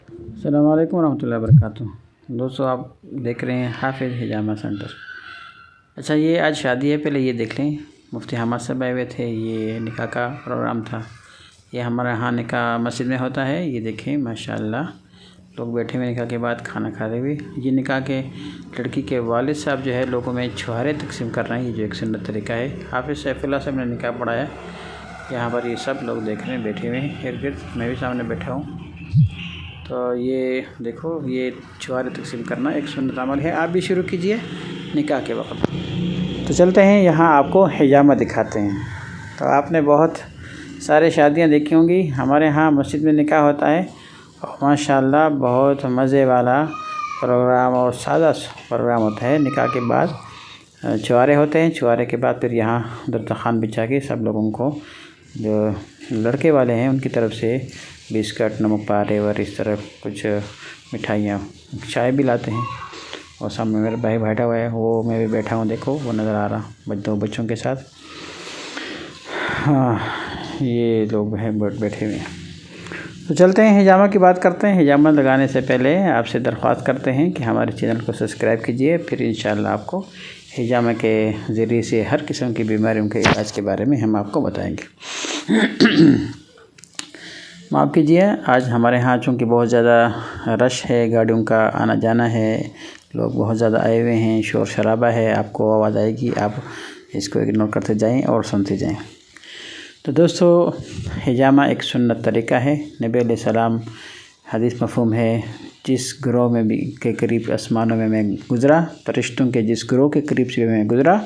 السلام علیکم ورحمۃ اللہ وبرکاتہ۔ دوستو آپ دیکھ رہے ہیں حافظ حجامہ سینٹر۔ اچھا یہ آج شادی ہے، پہلے یہ دیکھ لیں۔ مفتی حماد صاحب آئے ہوئے تھے، یہ نکاح کا پروگرام تھا۔ یہ ہمارے یہاں نکاح مسجد میں ہوتا ہے، یہ دیکھیں ماشاءاللہ لوگ بیٹھے ہوئے نکاح کے بعد کھانا کھا رہے ہوئے۔ یہ نکاح کے لڑکی کے والد صاحب جو ہے لوگوں میں چھوارے تقسیم کر رہے ہیں، یہ جو ایک سنت طریقہ ہے۔ حافظ سیف اللہ صاحب نے نکاح پڑھایا، یہاں پر یہ سب لوگ دیکھ رہے ہیں بیٹھے ہوئے ہیں ارد گرد، میں بھی سامنے بیٹھا ہوں۔ تو یہ دیکھو، یہ چھوارے تقسیم کرنا ایک سنت عمل ہے، آپ بھی شروع کیجئے نکاح کے وقت۔ تو چلتے ہیں، یہاں آپ کو حجامہ دکھاتے ہیں۔ تو آپ نے بہت سارے شادیاں دیکھی ہوں گی، ہمارے ہاں مسجد میں نکاح ہوتا ہے اور ماشاءاللہ بہت مزے والا پروگرام اور سادہ پروگرام ہوتا ہے۔ نکاح کے بعد چھوارے ہوتے ہیں، چھوارے کے بعد پھر یہاں دسترخوان بچھا کے سب لوگوں کو، جو لڑکے والے ہیں ان کی طرف سے بسکٹ، نمک پارے اور اس طرح کچھ مٹھائیاں، چائے بھی لاتے ہیں۔ اور سامنے میرا بھائی بیٹھا ہوا ہے، وہ میں بھی بیٹھا ہوں، دیکھو وہ نظر آ رہا بچوں کے ساتھ۔ ہاں یہ لوگ ہیں بیٹھے ہوئے ہیں۔ تو چلتے ہیں حجامہ کی بات کرتے ہیں۔ حجامہ لگانے سے پہلے آپ سے درخواست کرتے ہیں کہ ہمارے چینل کو سبسکرائب کیجئے، پھر انشاءاللہ آپ کو حجامہ کے ذریعے سے ہر قسم کی بیماریوں کے علاج کے بارے میں ہم آپ کو بتائیں گے۔ معاف کیجیے، آج ہمارے ہاں چونکہ بہت زیادہ رش ہے، گاڑیوں کا آنا جانا ہے، لوگ بہت زیادہ آئے ہوئے ہیں، شور شرابہ ہے، آپ کو آواز آئے گی، آپ اس کو اگنور کرتے جائیں اور سنتے جائیں۔ تو دوستو، حجامہ ایک سنت طریقہ ہے۔ نبی علیہ السلام حدیث مفہوم ہے، جس گروہ میں بھی کے قریب آسمانوں میں گزرا، فرشتوں کے جس گروہ کے قریب سے میں گزرا،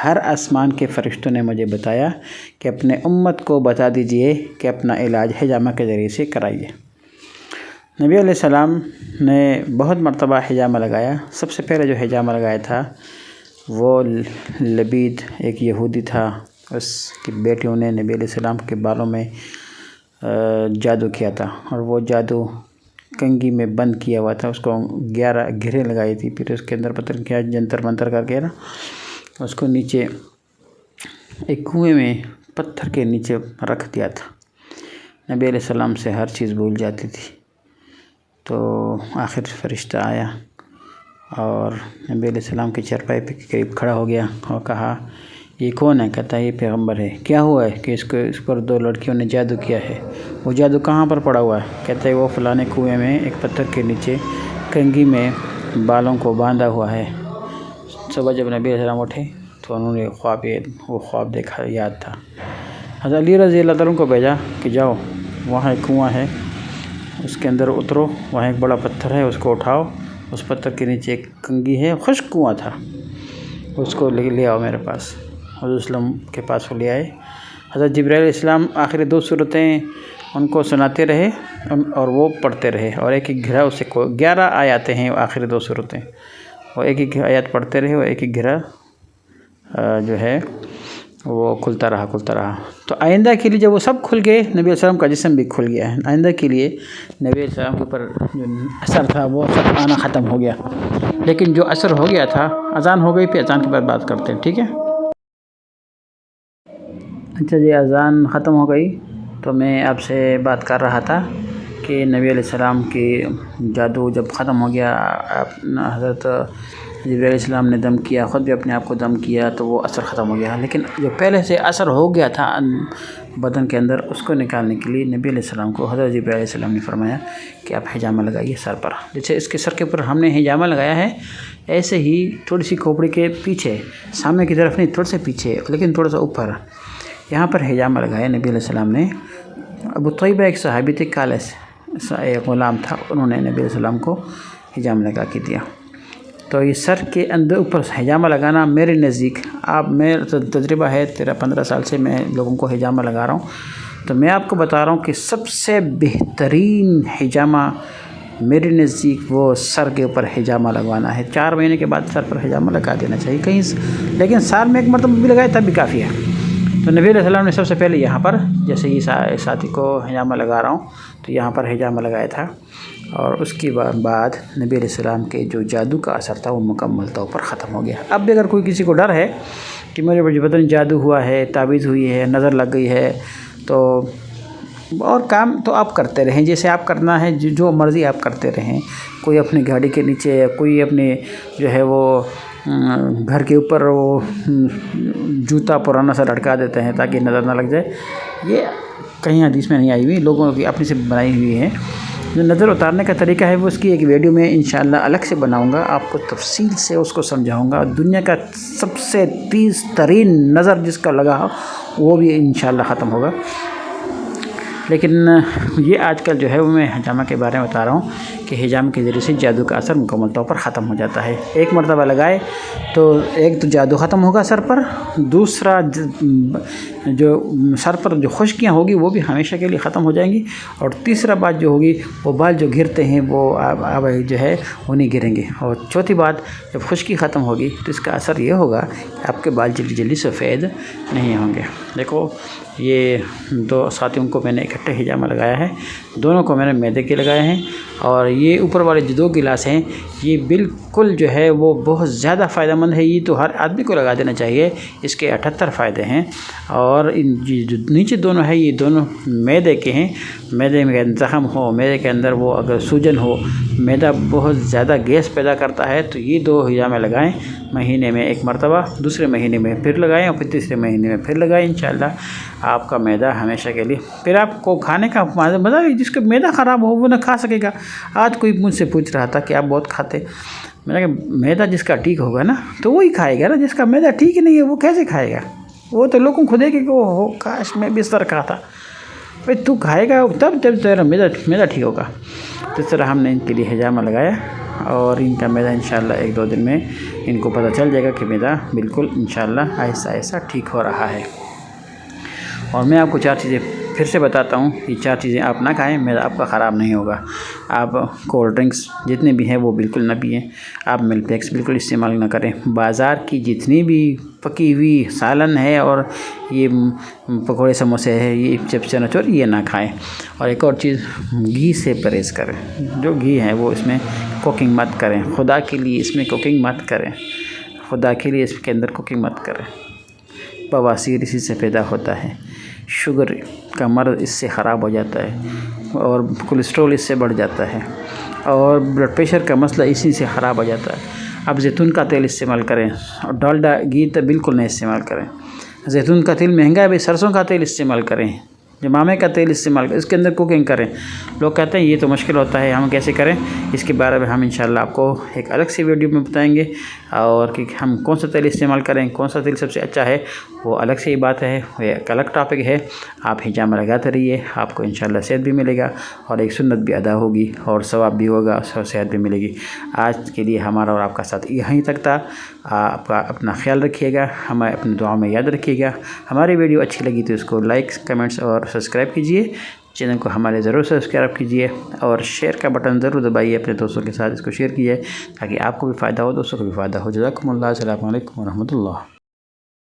ہر آسمان کے فرشتوں نے مجھے بتایا کہ اپنے امت کو بتا دیجئے کہ اپنا علاج حجامہ کے ذریعے سے کرائیے۔ نبی علیہ السلام نے بہت مرتبہ حجامہ لگایا۔ سب سے پہلے جو حجامہ لگایا تھا وہ لبید ایک یہودی تھا، اس کی بیٹیوں نے نبی علیہ السلام کے بالوں میں جادو کیا تھا، اور وہ جادو کنگھی میں بند کیا ہوا تھا، اس کو 11 گھریں لگائی تھی، پھر اس کے اندر پتہ کیا جنتر منتر کر کے نا اس کو نیچے ایک کنویں میں پتھر کے نیچے رکھ دیا تھا۔ نبی علیہ السلام سے ہر چیز بھول جاتی تھی۔ تو آخر فرشتہ آیا اور نبی علیہ السلام کے چرپائی کے قریب کھڑا ہو گیا اور کہا یہ کون ہے؟ کہتا ہے یہ پیغمبر ہے۔ کیا ہوا ہے؟ کہ اس پر 2 لڑکیوں نے جادو کیا ہے۔ وہ جادو کہاں پر پڑا ہوا ہے؟ کہتا ہے وہ فلانے کنویں میں ایک پتھر کے نیچے کنگھی میں بالوں کو باندھا ہوا ہے۔ صبح جب نبی علیہ السلام اٹھے تو انہوں نے وہ خواب دیکھا، یاد تھا۔ حضرت علی رضی اللہ عنہ کو بھیجا کہ جاؤ، وہاں ایک کنواں ہے، اس کے اندر اترو، وہاں ایک بڑا پتھر ہے، اس کو اٹھاؤ، اس پتھر کے نیچے ایک کنگھی ہے، خشک کنواں تھا، اس کو لے آؤ میرے پاس۔ حضرت وسلم کے پاس وہ لے آئے۔ حضرت جبرائیل علیہ السلام آخری 2 صورتیں ان کو سناتے رہے اور وہ پڑھتے رہے، اور ایک گھرا اس سے 11 آیاتیں ہیں آخری 2 صورتیں، وہ ایک آیات پڑھتے رہے، اور ایک گھرا جو ہے وہ کھلتا رہا۔ تو آئندہ کے لیے جب وہ سب کھل گئے، نبی علیہ السلام کا جسم بھی کھل گیا ہے، آئندہ کے لیے نبی علیہ السلام کے اوپر جو اثر تھا وہ سب آنا ختم ہو گیا۔ لیکن جو اثر ہو گیا تھا، اذان ہو گئی، پھر اذان کے بعد بات کرتے ہیں، ٹھیک ہے؟ اچھا جی، اذان ختم ہو گئی تو میں آپ سے بات کر رہا تھا کہ نبی علیہ السلام کی جادو جب ختم ہو گیا، حضرت جبرائیل علیہ السلام نے دم کیا، خود بھی اپنے آپ کو دم کیا، تو وہ اثر ختم ہو گیا۔ لیکن جو پہلے سے اثر ہو گیا تھا بدن کے اندر، اس کو نکالنے کے لیے نبی علیہ السلام کو حضرت جبرائیل علیہ السلام نے فرمایا کہ آپ حجامہ لگائیے سر پر۔ جیسے اس کے سر کے اوپر ہم نے حجامہ لگایا ہے، ایسے ہی تھوڑی سی کھوپڑی کے پیچھے، سامنے کی طرف نہیں، تھوڑا سے پیچھے، لیکن تھوڑا سا اوپر، یہاں پر حجامہ لگایا نبی علیہ السلام نے۔ ابو طیبہ ایک صحابی تھے، کالے سے ایک غلام تھا، انہوں نے نبی علیہ السلام کو حجامہ لگا کے دیا۔ تو یہ سر کے اندر اوپر حجامہ لگانا میرے نزدیک، میرا تجربہ ہے 13-15 سال سے میں لوگوں کو حجامہ لگا رہا ہوں، تو میں آپ کو بتا رہا ہوں کہ سب سے بہترین حجامہ میرے نزدیک وہ سر کے اوپر حجامہ لگوانا ہے۔ 4 مہینے کے بعد سر پر حجامہ لگا دینا چاہیے کہیں، لیکن سال میں 1 مرتبہ بھی لگائے تب بھی کافی ہے۔ تو نبی علیہ السلام نے سب سے پہلے یہاں پر، جیسے ہی ساتھی کو حجامہ لگا رہا ہوں تو یہاں پر حجامہ لگایا تھا، اور اس کے بعد نبی علیہ السلام کے جو جادو کا اثر تھا وہ مکمل طور پر ختم ہو گیا۔ اب بھی اگر کوئی کسی کو ڈر ہے کہ میرے بدن جادو ہوا ہے، تعویذ ہوئی ہے، نظر لگ گئی ہے، تو اور کام تو آپ کرتے رہیں جیسے آپ کرنا ہے، جو مرضی آپ کرتے رہیں. کوئی اپنی گاڑی کے نیچے، کوئی اپنے جو ہے وہ گھر کے اوپر وہ جوتا پرانا سا لٹکا دیتے ہیں تاکہ نظر نہ لگ جائے. یہ کہیں حدیث میں نہیں آئی ہوئی، لوگوں کی اپنی سے بنائی ہوئی ہے. جو نظر اتارنے کا طریقہ ہے وہ اس کی ایک ویڈیو میں انشاءاللہ الگ سے بناؤں گا، آپ کو تفصیل سے اس کو سمجھاؤں گا. دنیا کا سب سے تیز ترین نظر جس کا لگا ہو وہ بھی انشاءاللہ ختم ہوگا. لیکن یہ آج کل جو ہے وہ میں حجامہ کے بارے میں بتا رہا ہوں کہ حجامہ کے ذریعے سے جادو کا اثر مکمل طور پر ختم ہو جاتا ہے. ایک مرتبہ لگائے تو ایک تو جادو ختم ہوگا سر پر، دوسرا جو سر پر جو خشکیاں ہوگی وہ بھی ہمیشہ کے لیے ختم ہو جائیں گی، اور تیسرا بات جو ہوگی وہ بال جو گرتے ہیں وہ اب جو ہے وہ نہیں گریں گے. اور چوتھی بات، جب خشکی ختم ہوگی تو اس کا اثر یہ ہوگا کہ آپ کے بال جلدی جلدی سفید نہیں ہوں گے. دیکھو یہ دو ساتھیوں کو میں نے اکٹھے حجامہ لگایا ہے، دونوں کو میں نے میدے کے لگائے ہیں. اور یہ اوپر والے جو 2 گلاس ہیں یہ بالکل جو ہے وہ بہت زیادہ فائدہ مند ہے. یہ تو ہر آدمی کو لگا دینا چاہیے. اس کے 78 فائدے ہیں. اور جو نیچے دونوں ہے یہ دونوں میدے کے ہیں. میدے میں زخم ہو، میدے کے اندر وہ اگر سوجن ہو، میدا بہت زیادہ گیس پیدا کرتا ہے، تو یہ 2 حجامہ لگائیں مہینے میں 1 مرتبہ، دوسرے مہینے میں پھر لگائیں اور پھر تیسرے مہینے میں پھر لگائیں. انشاءاللہ آپ کا میدا ہمیشہ کے لیے، پھر آپ کو کھانے کا مزہ، جس کا میدا خراب ہو وہ نہ کھا سکے گا. آج کوئی مجھ سے پوچھ رہا تھا کہ آپ بہت کھاتے، میں نے کہا میدا جس کا ٹھیک ہوگا نا تو وہی کھائے گا نا، جس کا میدا ٹھیک نہیں ہے وہ کیسے کھائے گا؟ وہ تو لوگوں خودے کہ وہ ہو کاش میں بستر کھاتا. بھائی تو کھائے گا تب جب تیرا میدا ٹھیک ہوگا. تو اس طرح ہم نے ان کے لیے حجامہ لگایا، اور ان کا میدا انشاءاللہ 1-2 دن میں ان کو پتہ چل جائے گا کہ میدا بالکل انشاءاللہ آہستہ آہستہ ٹھیک ہو رہا ہے. اور میں آپ کو 4 چیزیں پھر سے بتاتا ہوں، یہ 4 چیزیں آپ نہ کھائیں، میدا آپ کا خراب نہیں ہوگا. آپ کولڈ ڈرنکس جتنے بھی ہیں وہ بالکل نہ پئیں. آپ ملک پیکس بالکل استعمال نہ کریں. بازار کی جتنی بھی پکی ہوئی سالن ہے اور یہ پکوڑے سموسے ہے، یہ چپس چناچور یہ نہ کھائیں. اور ایک اور چیز، گھی سے پرہیز کریں. جو گھی ہے وہ اس میں کوکنگ مت کریں. خدا کے لیے اس میں کوکنگ مت کریں. خدا کے لیے اس کے اندر کوکنگ مت کریں. بواسیر اسی سے پیدا ہوتا ہے، شوگر کا مرض اس سے خراب ہو جاتا ہے، اور کولیسٹرول اس سے بڑھ جاتا ہے، اور بلڈ پریشر کا مسئلہ اسی سے خراب ہو جاتا ہے. اب زیتون کا تیل استعمال کریں، اور ڈالڈا گھی تو بالکل نہیں استعمال کریں. زیتون کا تیل مہنگا ہے بھائی، سرسوں کا تیل استعمال کریں، جمامے کا تیل استعمال کریں، اس کے اندر کوکنگ کریں. لوگ کہتے ہیں یہ تو مشکل ہوتا ہے، ہم کیسے کریں؟ اس کے بارے میں ہم انشاءاللہ آپ کو ایک الگ سی ویڈیو میں بتائیں گے. اور کہ ہم کون سا تیل استعمال کریں، کون سا تیل سب سے اچھا ہے، وہ الگ سے بات ہے، وہ ایک الگ ٹاپک ہے. آپ حجامہ لگاتے رہیے، آپ کو انشاءاللہ صحت بھی ملے گا، اور ایک سنت بھی ادا ہوگی، اور ثواب بھی ہوگا، اور صحت بھی ملے گی. آج کے لیے ہمارا اور آپ کا ساتھ یہیں تک تھا. آپ کا اپنا خیال رکھیے گا، ہمیں اپنی دعاؤں میں یاد رکھیے گا. ہماری ویڈیو اچھی لگی تو اس کو لائک، کمنٹس اور سبسکرائب کیجیے. چینل کو ہمارے ضرور سبسکرائب کیجیے، اور شیئر کا بٹن ضرور دبائیے، اپنے دوستوں کے ساتھ اس کو شیئر کیجیے تاکہ آپ کو بھی فائدہ ہو، دوستوں کو بھی فائدہ ہو. جزاکم اللہ. السلام علیکم ورحمۃ اللہ.